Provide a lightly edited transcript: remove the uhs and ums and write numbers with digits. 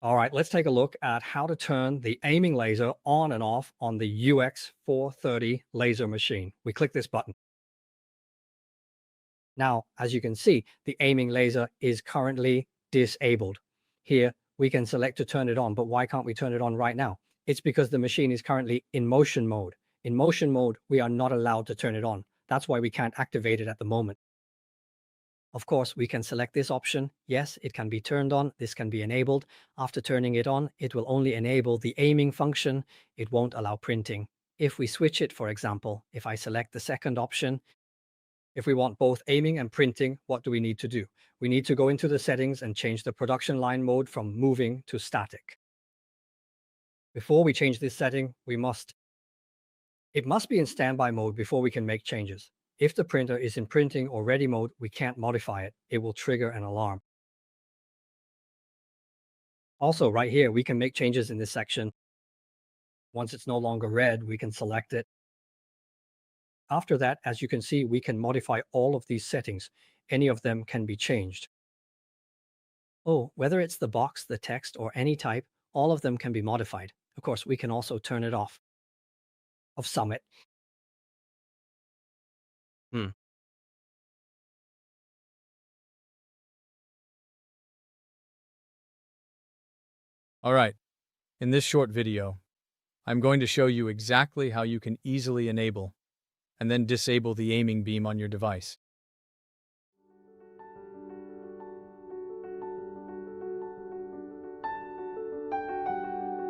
All right, let's take a look at how to turn the aiming laser on and off on the UX430 laser machine. We click this button. Now, as you can see, the aiming laser is currently disabled. Here, we can select to turn it on, but why can't we turn it on right now? It's because the machine is currently in motion mode. In motion mode, we are not allowed to turn it on. That's why we can't activate it at the moment. Of course, we can select this option. Yes, it can be turned on. This can be enabled. After turning it on, it will only enable the aiming function. It won't allow printing. If we switch it, for example, if I select the second option, if we want both aiming and printing, what do we need to do? We need to go into the settings and change the production line mode from moving to static. Before we change this setting, it must be in standby mode before we can make changes. If the printer is in printing or ready mode, we can't modify it. It will trigger an alarm. Also, right here, we can make changes in this section. Once it's no longer red, we can select it. After that, as you can see, we can modify all of these settings. Any of them can be changed. Oh, whether it's the box, the text, or any type, all of them can be modified. Of course, we can also turn it off of Summit. Hmm. All right, in this short video, I'm going to show you exactly how you can easily enable and then disable the aiming beam on your device.